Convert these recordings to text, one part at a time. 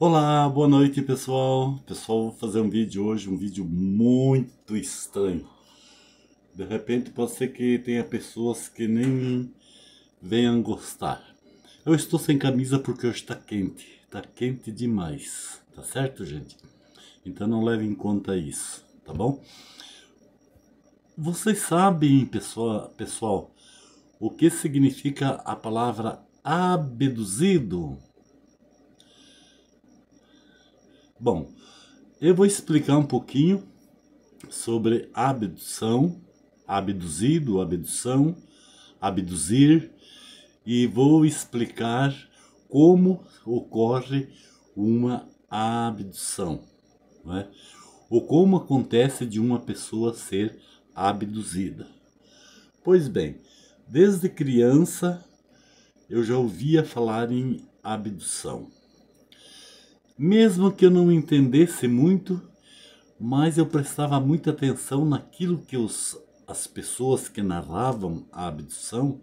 Olá, boa noite pessoal. Pessoal, vou fazer um vídeo hoje, um vídeo muito estranho. De repente pode ser que tenha pessoas que nem venham gostar. Eu estou sem camisa porque hoje está quente demais, tá certo, gente? Então não leve em conta isso, tá bom? Vocês sabem, pessoal, o que significa a palavra abduzido? Bom, eu vou explicar um pouquinho sobre abdução, abduzido, abdução, abduzir, e vou explicar como ocorre uma abdução, não é? Ou como acontece de uma pessoa ser abduzida. Pois bem, desde criança eu já ouvia falar em abdução. Mesmo que eu não entendesse muito, mas eu prestava muita atenção naquilo que as pessoas que narravam a abdução,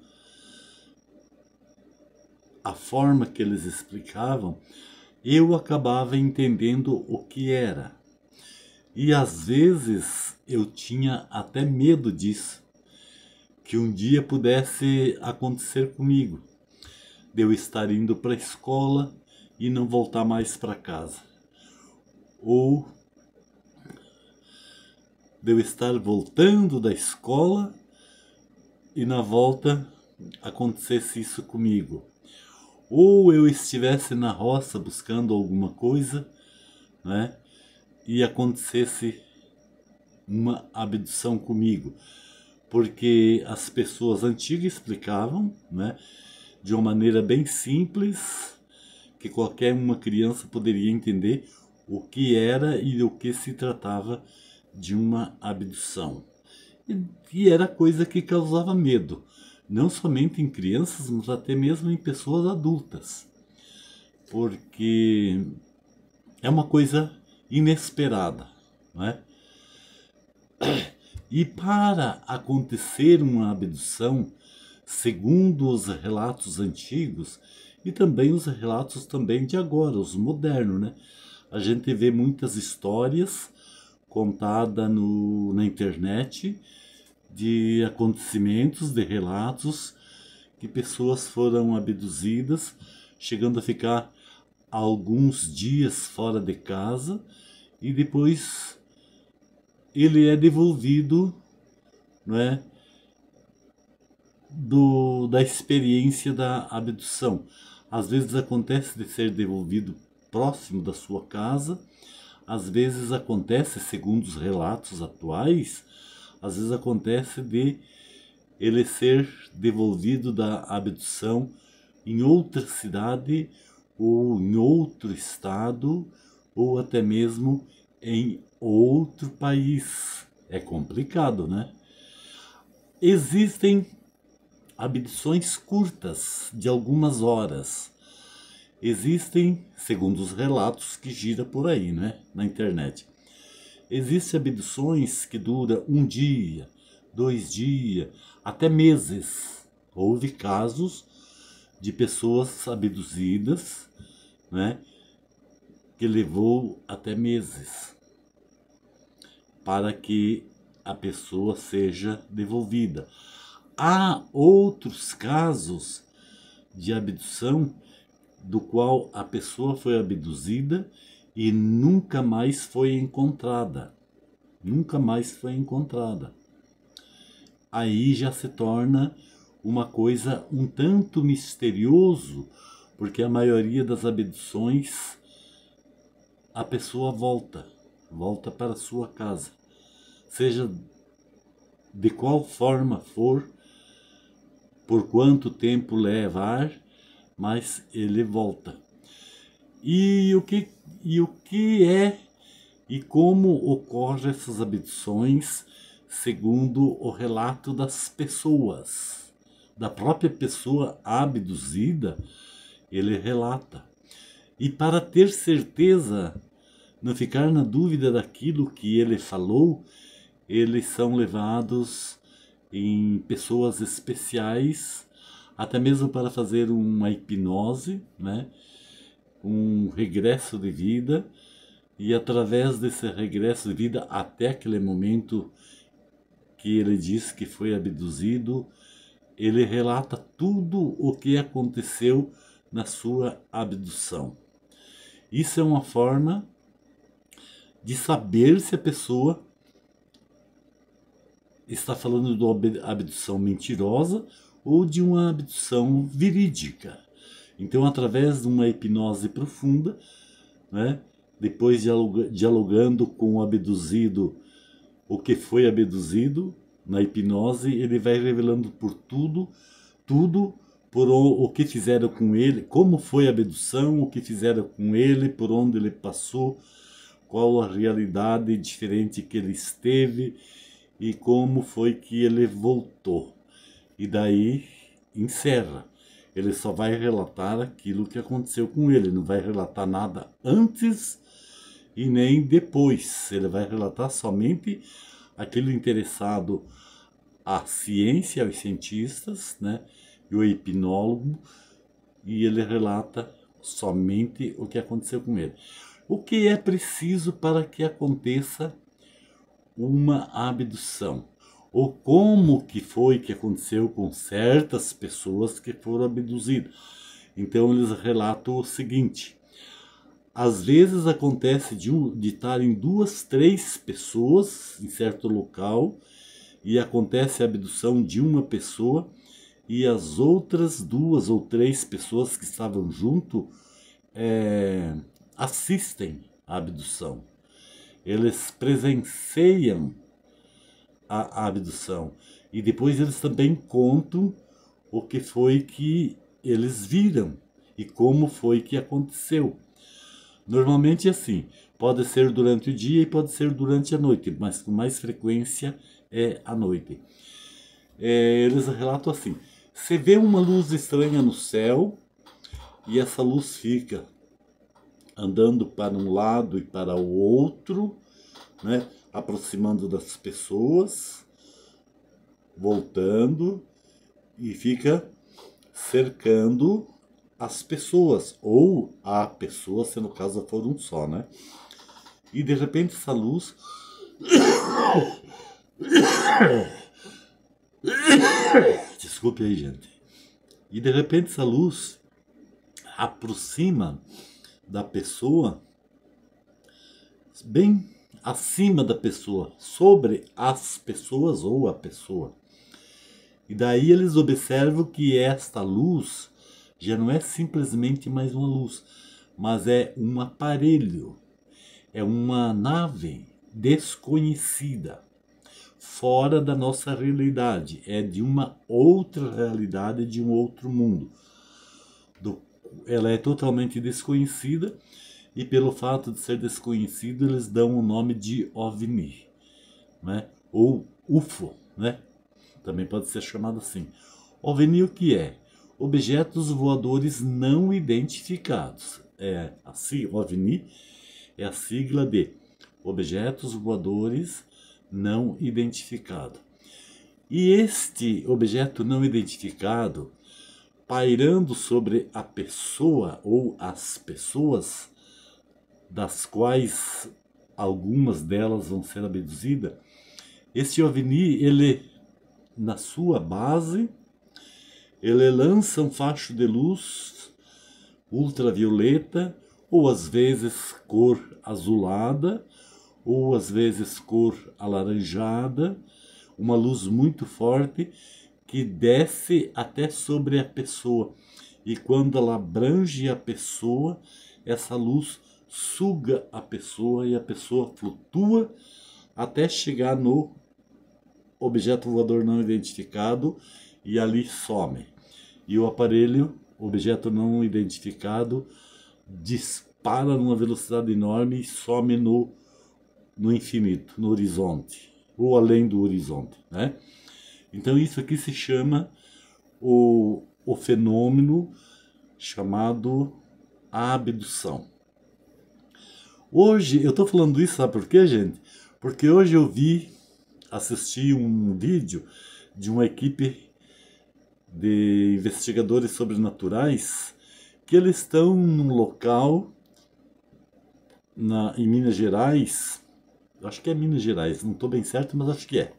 a forma que eles explicavam, eu acabava entendendo o que era. E às vezes eu tinha até medo disso, que um dia pudesse acontecer comigo, de eu estar indo para a escola e não voltar mais para casa. Ou de eu estar voltando da escola e na volta acontecesse isso comigo. Ou eu estivesse na roça buscando alguma coisa, né, e acontecesse uma abdução comigo. Porque as pessoas antigas explicavam, né, de uma maneira bem simples, que qualquer uma criança poderia entender o que era e do que se tratava de uma abdução. E era coisa que causava medo, não somente em crianças, mas até mesmo em pessoas adultas, porque é uma coisa inesperada, não é? E para acontecer uma abdução, segundo os relatos antigos e também os relatos também de agora, os modernos, né? A gente vê muitas histórias contadas na internet de acontecimentos, de relatos que pessoas foram abduzidas, chegando a ficar alguns dias fora de casa e depois ele é devolvido, não é, da experiência da abdução. Às vezes acontece de ser devolvido próximo da sua casa, às vezes acontece, segundo os relatos atuais, às vezes acontece de ele ser devolvido da abdução em outra cidade ou em outro estado ou até mesmo em outro país. É complicado, né? Existem abduções curtas de algumas horas. Existem, segundo os relatos que gira por aí, né, na internet. Existem abduções que duram um dia, 2 dias, até meses. Houve casos de pessoas abduzidas, né, que levou até meses para que a pessoa seja devolvida. Há outros casos de abdução do qual a pessoa foi abduzida e nunca mais foi encontrada. Nunca mais foi encontrada. Aí já se torna uma coisa um tanto misterioso, porque a maioria das abduções a pessoa volta para sua casa. Seja de qual forma for, por quanto tempo levar, mas ele volta. E o que é e como ocorrem essas abduções, segundo o relato das pessoas, da própria pessoa abduzida, ele relata. E para ter certeza, não ficar na dúvida daquilo que ele falou, eles são levados em pessoas especiais, até mesmo para fazer uma hipnose, né? um regresso de vida, e através desse regresso de vida até aquele momento que ele diz que foi abduzido, ele relata tudo o que aconteceu na sua abdução. Isso é uma forma de saber se a pessoa está falando de uma abdução mentirosa ou de uma abdução verídica. Então, através de uma hipnose profunda, né, depois dialogando com o abduzido, o que foi abduzido, na hipnose, ele vai revelando por tudo por o que fizeram com ele, como foi a abdução, o que fizeram com ele, por onde ele passou, qual a realidade diferente que ele esteve e como foi que ele voltou. E daí encerra. Ele só vai relatar aquilo que aconteceu com ele, não vai relatar nada antes e nem depois. Ele vai relatar somente aquilo interessado à ciência, aos cientistas, né, e o hipnólogo, e ele relata somente o que aconteceu com ele. O que é preciso para que aconteça uma abdução? Ou como que foi que aconteceu com certas pessoas que foram abduzidas? Então eles relatam o seguinte: às vezes acontece de estarem 2, 3 pessoas em certo local e acontece a abdução de uma pessoa e as outras 2 ou 3 pessoas que estavam junto assistem à abdução. Eles presenciam a abdução e depois eles também contam o que foi que eles viram e como foi que aconteceu. Normalmente é assim, pode ser durante o dia e pode ser durante a noite, mas com mais frequência é à noite. Eles relatam assim: você vê uma luz estranha no céu e essa luz fica andando para um lado e para o outro, né, aproximando das pessoas, voltando e fica cercando as pessoas, ou a pessoa, se no caso for um só, né? E de repente essa luz desculpe aí, gente. E de repente essa luz aproxima da pessoa, bem acima da pessoa, sobre as pessoas ou a pessoa. E daí eles observam que esta luz já não é simplesmente mais uma luz, mas é um aparelho, é uma nave desconhecida, fora da nossa realidade, é de uma outra realidade, de um outro mundo. Ela é totalmente desconhecida e pelo fato de ser desconhecido eles dão o nome de OVNI, né? Ou UFO, né? Também pode ser chamado assim. OVNI o que é? Objetos voadores não identificados. OVNI é a sigla de Objetos Voadores Não Identificados. E este objeto não identificado, pairando sobre a pessoa ou as pessoas, das quais algumas delas vão ser abduzidas, este OVNI, ele, na sua base, ele lança um facho de luz ultravioleta, ou às vezes cor azulada, ou às vezes cor alaranjada, uma luz muito forte que desce até sobre a pessoa. E quando ela abrange a pessoa, essa luz suga a pessoa e a pessoa flutua até chegar no objeto voador não identificado e ali some. E o aparelho, objeto não identificado, dispara numa velocidade enorme e some no infinito, no horizonte, ou além do horizonte, né? Então isso aqui se chama o fenômeno chamado abdução. Hoje, eu estou falando isso, sabe por quê, gente? Porque hoje eu assisti um vídeo de uma equipe de investigadores sobrenaturais que eles estão num local em Minas Gerais, acho que é Minas Gerais, não estou bem certo, mas acho que é.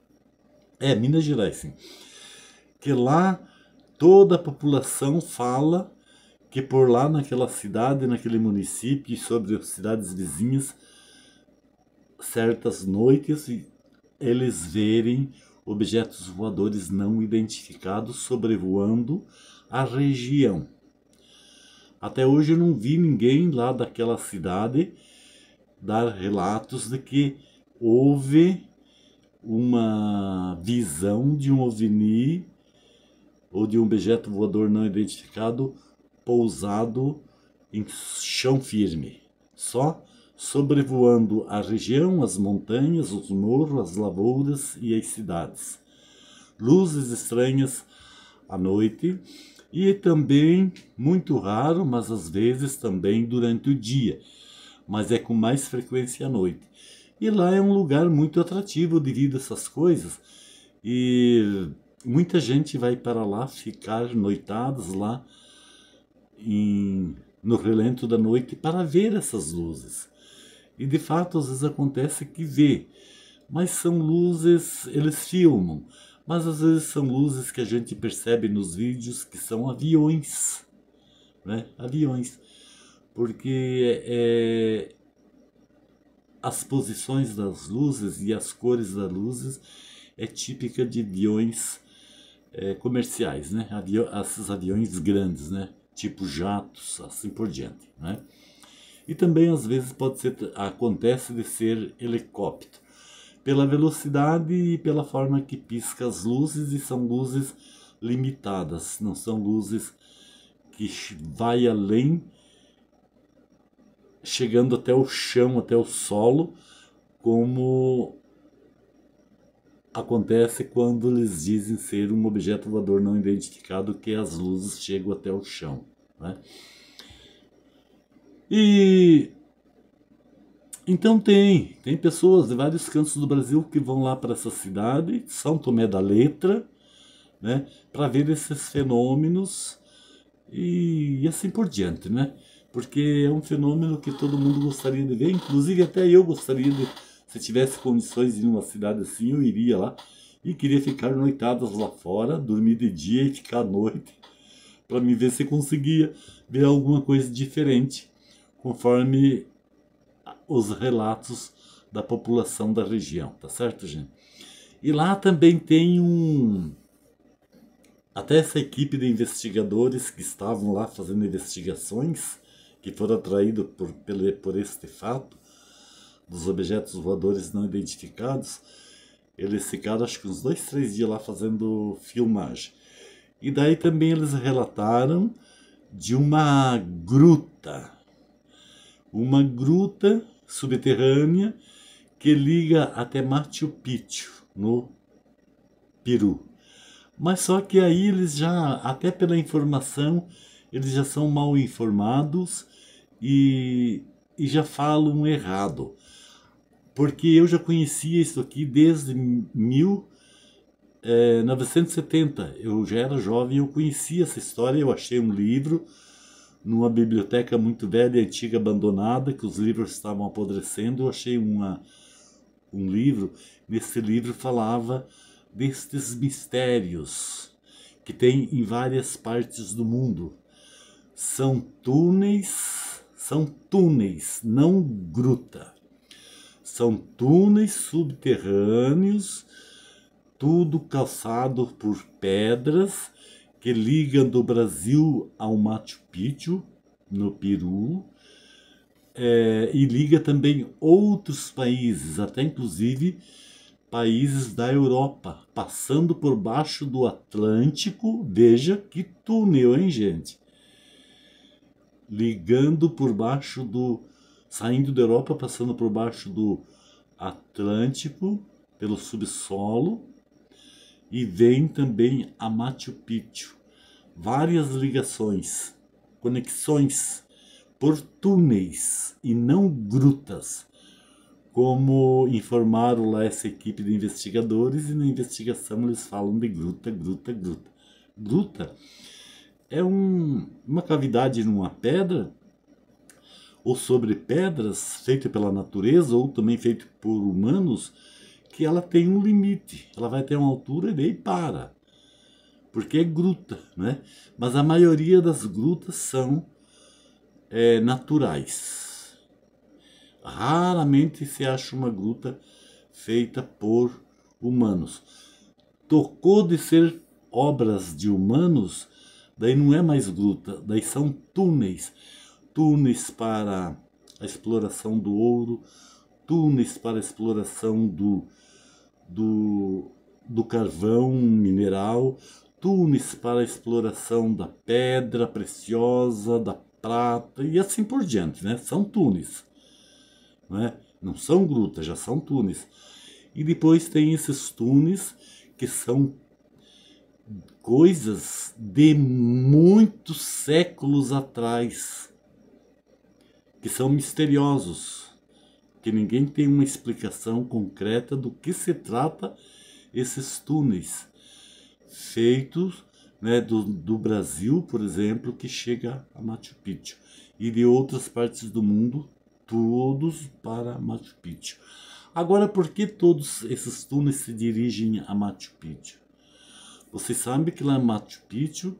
É, Minas Gerais, sim. Que lá toda a população fala que por lá naquela cidade, naquele município e sobre as cidades vizinhas, certas noites eles verem objetos voadores não identificados sobrevoando a região. Até hoje eu não vi ninguém lá daquela cidade dar relatos de que houve uma visão de um OVNI ou de um objeto voador não identificado pousado em chão firme, só sobrevoando a região, as montanhas, os morros, as lavouras e as cidades. Luzes estranhas à noite e também, muito raro, mas às vezes também durante o dia, mas é com mais frequência à noite. E lá é um lugar muito atrativo devido a essas coisas. E muita gente vai para lá ficar noitados lá no relento da noite para ver essas luzes. E de fato, às vezes acontece que vê, mas são luzes, eles filmam, mas às vezes são luzes que a gente percebe nos vídeos que são aviões, né? Aviões, porque as posições das luzes e as cores das luzes é típica de aviões comerciais, né? Esses aviões grandes, né? Tipo jatos, assim por diante, né? E também às vezes acontece de ser helicóptero, pela velocidade e pela forma que pisca as luzes, e são luzes limitadas, não são luzes que vai além, chegando até o chão, até o solo, como acontece quando eles dizem ser um objeto voador não identificado, que as luzes chegam até o chão, né? E então tem pessoas de vários cantos do Brasil que vão lá para essa cidade, São Tomé da Letra, né, para ver esses fenômenos e assim por diante, né? Porque é um fenômeno que todo mundo gostaria de ver, inclusive até eu gostaria de, se tivesse condições de ir numa cidade assim, eu iria lá e queria ficar noitadas lá fora, dormir de dia e ficar à noite, para me ver se conseguia ver alguma coisa diferente, conforme os relatos da população da região, tá certo, gente? E lá também tem até essa equipe de investigadores que estavam lá fazendo investigações, que foram atraídos por este fato dos objetos voadores não identificados, eles ficaram acho que uns 2, 3 dias lá fazendo filmagem. E daí também eles relataram de uma gruta subterrânea que liga até Machu Picchu, no Peru. Mas só que aí eles já, até pela informação, eles já são mal informados e já falam errado. Porque eu já conhecia isso aqui desde 1970. Eu já era jovem, eu conhecia essa história, eu achei um livro numa biblioteca muito velha, antiga, abandonada, que os livros estavam apodrecendo. Eu achei um livro, nesse livro falava destes mistérios que tem em várias partes do mundo. São túneis, não gruta. São túneis subterrâneos, tudo calçado por pedras, que ligam do Brasil ao Machu Picchu, no Peru, e liga também outros países, até inclusive países da Europa, passando por baixo do Atlântico. Veja que túnel, hein, gente? Ligando por baixo saindo da Europa, passando por baixo do Atlântico, pelo subsolo, e vem também a Machu Picchu. Várias ligações, conexões por túneis e não grutas, como informaram lá essa equipe de investigadores, e na investigação eles falam de gruta. Gruta é uma cavidade numa pedra, ou sobre pedras, feita pela natureza, ou também feita por humanos, que ela tem um limite. Ela vai ter uma altura e daí para. Porque é gruta, né? Mas a maioria das grutas são naturais. Raramente se acha uma gruta feita por humanos. Tocou de ser obras de humanos, daí não é mais gruta, daí são túneis. Túneis para a exploração do ouro, túneis para a exploração do carvão mineral, túneis para a exploração da pedra preciosa, da prata e assim por diante, né? São túneis, né? Não são grutas, já são túneis. E depois tem esses túneis que são coisas de muitos séculos atrás, que são misteriosos, que ninguém tem uma explicação concreta do que se trata esses túneis feitos, né, do Brasil, por exemplo, que chega a Machu Picchu, e de outras partes do mundo, todos para Machu Picchu. Agora, por que todos esses túneis se dirigem a Machu Picchu? Você sabe que lá em Machu Picchu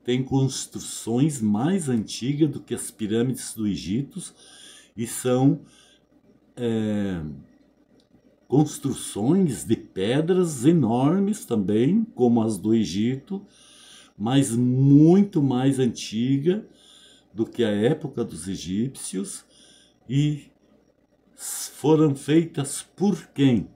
tem construções mais antigas do que as pirâmides do Egito, e são construções de pedras enormes também, como as do Egito, mas muito mais antiga do que a época dos egípcios, e foram feitas por quem?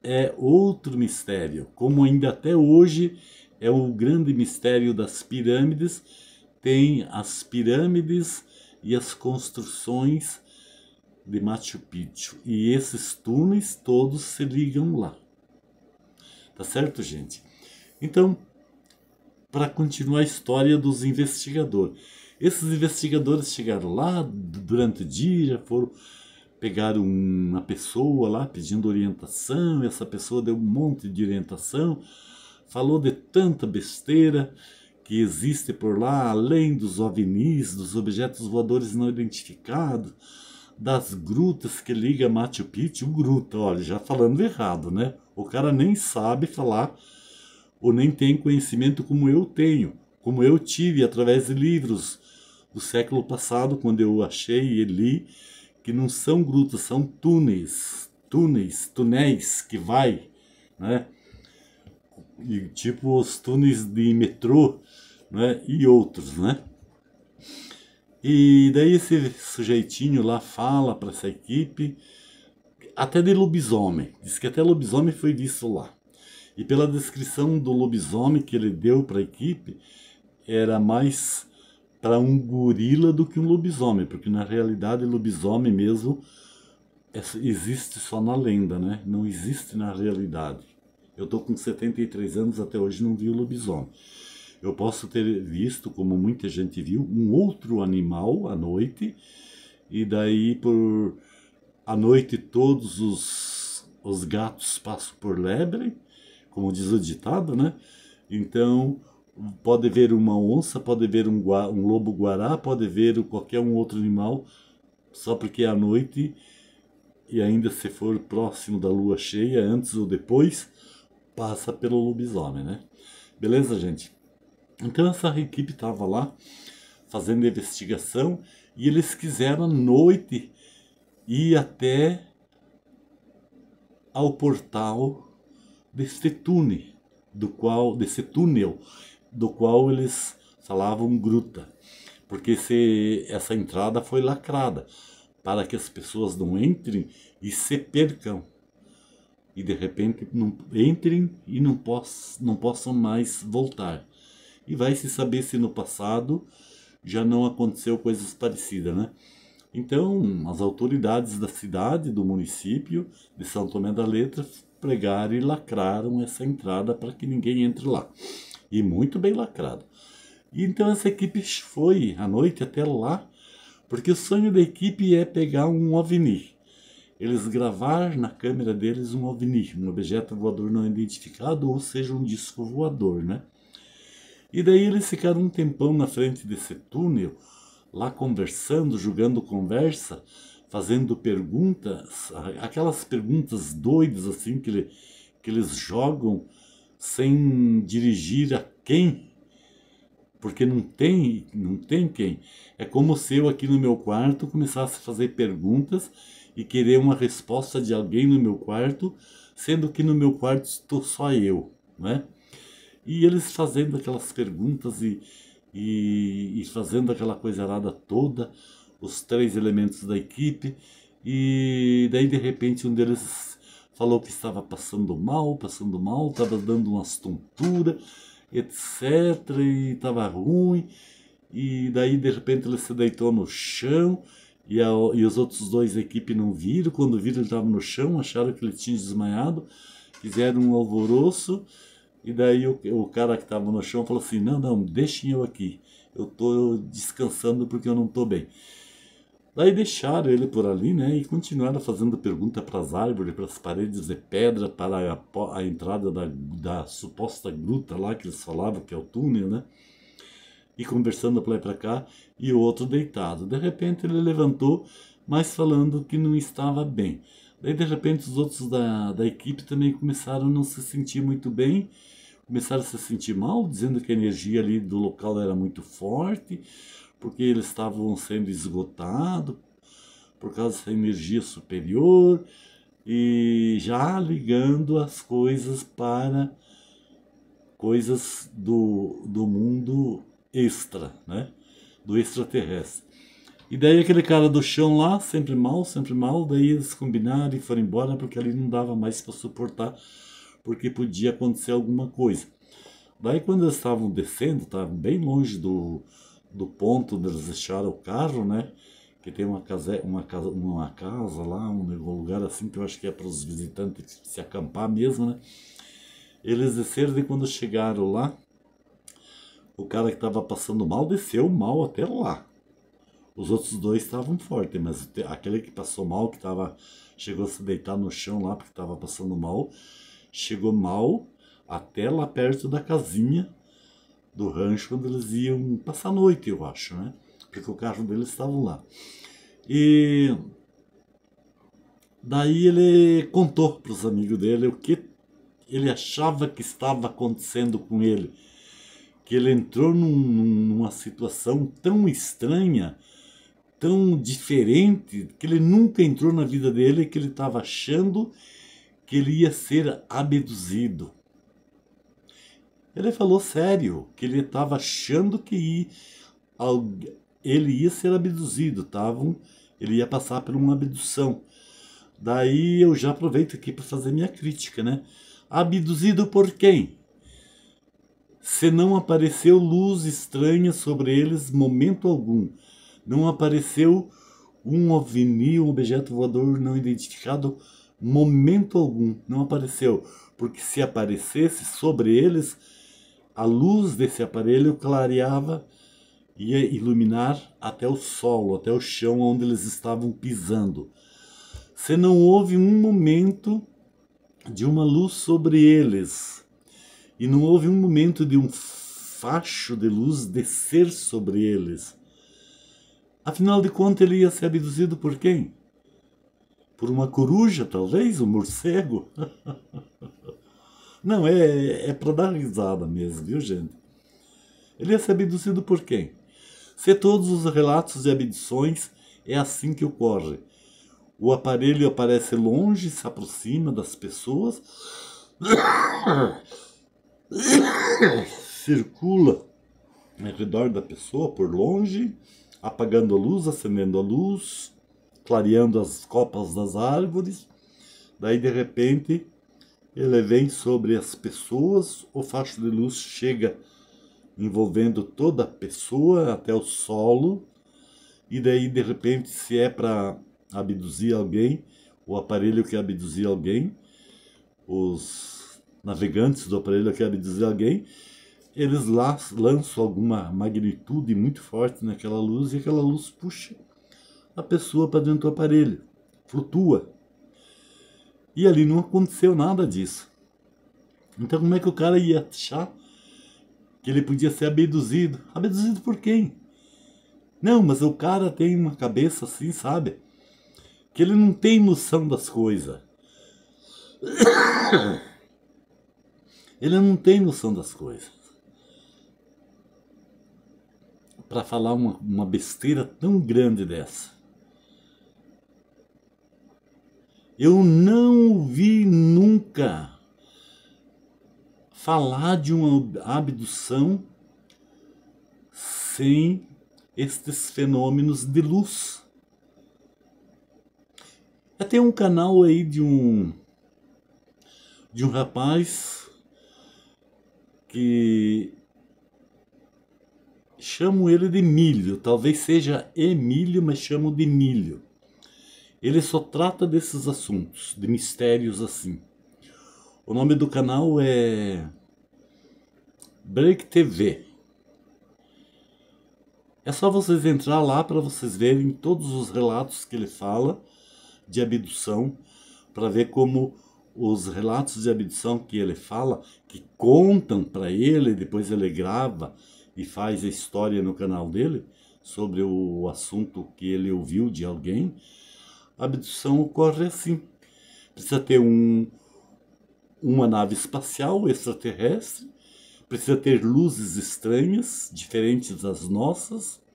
É outro mistério, como ainda até hoje é o grande mistério das pirâmides. Tem as pirâmides e as construções de Machu Picchu, e esses túneis todos se ligam lá. Tá certo, gente? Então, para continuar a história dos investigadores. Esses investigadores chegaram lá durante o dia, foram pegaram uma pessoa lá pedindo orientação, e essa pessoa deu um monte de orientação, falou de tanta besteira que existe por lá, além dos OVNIs, dos objetos voadores não identificados, das grutas que liga Machu Picchu. Gruta, olha, já falando errado, né? O cara nem sabe falar, ou nem tem conhecimento como eu tenho, como eu tive através de livros do século passado, quando eu achei e li, que não são grutas, são túneis que vai, né? E, tipo os túneis de metrô, né? E outros, né? E daí esse sujeitinho lá fala para essa equipe até de lobisomem. Diz que até lobisomem foi visto lá. E pela descrição do lobisomem que ele deu para a equipe, era mais para um gorila do que um lobisomem, porque na realidade lobisomem mesmo existe só na lenda, né? Não existe na realidade. Eu tô com 73 anos, até hoje não vi o lobisomem. Eu posso ter visto, como muita gente viu, um outro animal à noite, e daí por à noite todos os gatos passam por lebre, como diz o ditado, né? Então pode ver uma onça, pode ver um lobo-guará, pode ver qualquer um outro animal, só porque é à noite, e ainda se for próximo da lua cheia, antes ou depois, passa pelo lobisomem, né? Beleza, gente? Então essa equipe estava lá fazendo a investigação, e eles quiseram à noite ir até ao portal desse túnel do qual eles falavam gruta, porque essa entrada foi lacrada para que as pessoas não entrem e se percam, e de repente não entrem e não possam mais voltar. E vai se saber se no passado já não aconteceu coisas parecidas, né? Então, as autoridades da cidade, do município de São Tomé da Letra, pregaram e lacraram essa entrada para que ninguém entre lá. E muito bem lacrado. E então essa equipe foi à noite até lá, porque o sonho da equipe é pegar um OVNI. Eles gravar na câmera deles um OVNI, um objeto voador não identificado, ou seja, um disco voador, né? E daí eles ficaram um tempão na frente desse túnel, lá conversando, jogando conversa, fazendo perguntas, aquelas perguntas doidas assim que eles jogam sem dirigir a quem, porque não tem quem. É como se eu aqui no meu quarto começasse a fazer perguntas e querer uma resposta de alguém no meu quarto, sendo que no meu quarto estou só eu, né? E eles fazendo aquelas perguntas e fazendo aquela coisa errada toda, os três elementos da equipe, e daí de repente um deles falou que estava passando mal, estava dando umas tonturas, etc, e estava ruim, e daí de repente ele se deitou no chão, e os outros dois da equipe não viram, quando viram ele estava no chão, acharam que ele tinha desmaiado, fizeram um alvoroço, e daí o cara que estava no chão falou assim, não, deixem eu aqui, eu estou descansando porque eu não estou bem. Daí deixaram ele por ali, né, e continuaram fazendo pergunta para as árvores, para as paredes de pedra, para a entrada da suposta gruta lá que eles falavam, que é o túnel, né, e conversando para lá e para cá, e o outro deitado. De repente ele levantou, mas falando que não estava bem. Daí de repente os outros da equipe também começaram a não se sentir muito bem, começaram a se sentir mal, dizendo que a energia ali do local era muito forte, porque eles estavam sendo esgotados por causa dessa energia superior, e já ligando as coisas para coisas do mundo extra, né? Do extraterrestre. E daí aquele cara do chão lá, sempre mal, daí eles combinaram e foram embora porque ali não dava mais para suportar, porque podia acontecer alguma coisa. Daí quando eles estavam descendo, estavam bem longe do ponto onde eles deixaram o carro, né? Que tem uma casa lá, um lugar assim que eu acho que é para os visitantes se acampar mesmo, né? Eles desceram e quando chegaram lá, o cara que estava passando mal desceu mal até lá. Os outros dois estavam fortes, mas aquele que passou mal, chegou a se deitar no chão lá porque estava passando mal, chegou mal até lá perto da casinha do rancho onde eles iam passar a noite, eu acho, né? Porque o carro deles estava lá. E daí ele contou para os amigos dele o que ele achava que estava acontecendo com ele. Que ele entrou numa situação tão estranha, tão diferente, que ele nunca entrou na vida dele, que ele estava achando que ele ia ser abduzido. Ele falou sério, que ele estava achando que ele ia ser abduzido, ele ia passar por uma abdução. Daí eu já aproveito aqui para fazer minha crítica, né? Abduzido por quem? Se não apareceu luz estranha sobre eles momento algum. Não apareceu um OVNI, um objeto voador não identificado, momento algum. Não apareceu. Porque se aparecesse sobre eles, a luz desse aparelho clareava, ia iluminar até o solo, até o chão onde eles estavam pisando. Se não houve um momento de uma luz sobre eles, e não houve um momento de um facho de luz descer sobre eles, afinal de contas ele ia ser abduzido por quem? Por uma coruja, talvez? Um morcego? Não, é para dar risada mesmo, viu, gente? Ele ia ser abduzido por quem? Se todos os relatos de abduções é assim que ocorre. O aparelho aparece longe, se aproxima das pessoas, circula ao redor da pessoa por longe, apagando a luz, acendendo a luz, clareando as copas das árvores. Daí, de repente, ele vem sobre as pessoas, o facho de luz chega envolvendo toda a pessoa até o solo, e daí, de repente, se é para abduzir alguém, o aparelho que abduzir alguém, os navegantes do aparelho que abduzir alguém, eles lançam alguma magnitude muito forte naquela luz e aquela luz puxa a pessoa para dentro do aparelho, flutua. E ali não aconteceu nada disso. Então como é que o cara ia achar que ele podia ser abduzido. Abduzido por quem? Não, mas o cara tem uma cabeça assim, sabe? Que ele não tem noção das coisas. Ele não tem noção das coisas. Para falar uma besteira tão grande dessa. Eu não vi nunca falar de uma abdução sem estes fenômenos de luz. Tem um canal aí de um rapaz que chamo ele de Milho, talvez seja Emílio, mas chamo de Milho. Ele só trata desses assuntos, de mistérios assim. O nome do canal é Break TV. É só vocês entrar lá para vocês verem todos os relatos que ele fala de abdução, para ver como os relatos de abdução que ele fala, que contam para ele, depois ele grava e faz a história no canal dele sobre o assunto que ele ouviu de alguém. A abdução ocorre assim. Precisa ter uma nave espacial extraterrestre, precisa ter luzes estranhas, diferentes das nossas,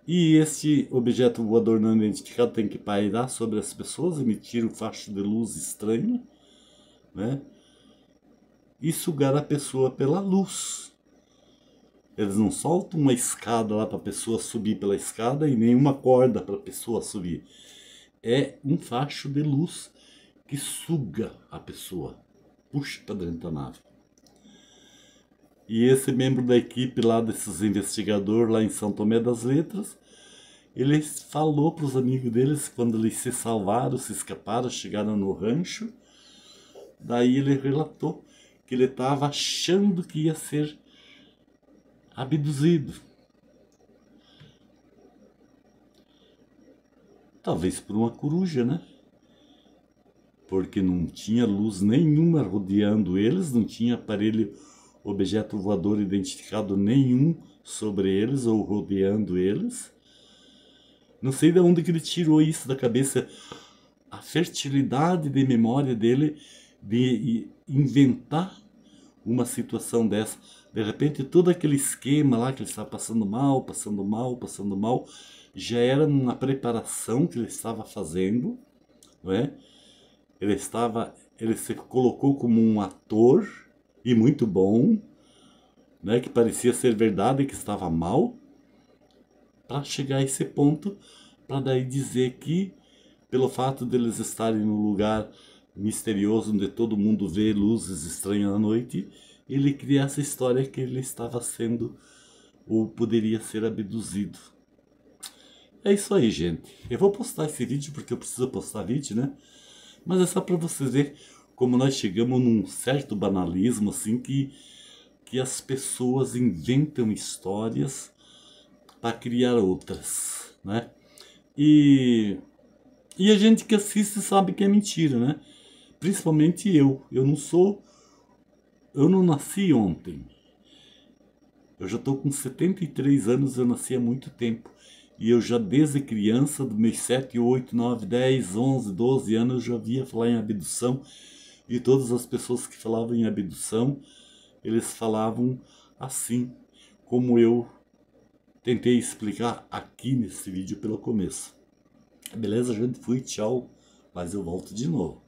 e este objeto voador não identificado tem que pairar sobre as pessoas, emitir um facho de luz estranho, né? E sugar a pessoa pela luz. Eles não soltam uma escada lá para a pessoa subir pela escada e nenhuma corda para a pessoa subir. É um facho de luz que suga a pessoa, puxa para dentro da nave. E esse membro da equipe lá, desses investigadores lá em São Tomé das Letras, ele falou para os amigos deles, quando eles se salvaram, se escaparam, chegaram no rancho, daí ele relatou que ele estava achando que ia ser abduzido. Talvez por uma coruja, né? Porque não tinha luz nenhuma rodeando eles, não tinha aparelho, objeto voador identificado nenhum sobre eles ou rodeando eles. Não sei de onde que ele tirou isso da cabeça, a fertilidade de memória dele de inventar uma situação dessa. De repente, todo aquele esquema lá que ele estava passando mal, já era uma preparação que ele estava fazendo, não é? Ele se colocou como um ator, e muito bom, né, que parecia ser verdade, que estava mal, para chegar a esse ponto, para daí dizer que, pelo fato deles estarem num lugar misterioso, onde todo mundo vê luzes estranhas à noite, ele cria essa história que ele estava sendo, ou poderia ser abduzido. É isso aí, gente. Eu vou postar esse vídeo, porque eu preciso postar vídeo, né? Mas é só para vocês verem como nós chegamos num certo banalismo, assim, que as pessoas inventam histórias para criar outras, né? E a gente que assiste sabe que é mentira, né? Principalmente eu. Eu não nasci ontem. Eu já estou com 73 anos, eu nasci há muito tempo. E eu já desde criança, dos meus 7, 8, 9, 10, 11, 12 anos, eu já via falar em abdução. E todas as pessoas que falavam em abdução, eles falavam assim, como eu tentei explicar aqui nesse vídeo pelo começo. Beleza, gente? Fui, tchau. Mas eu volto de novo.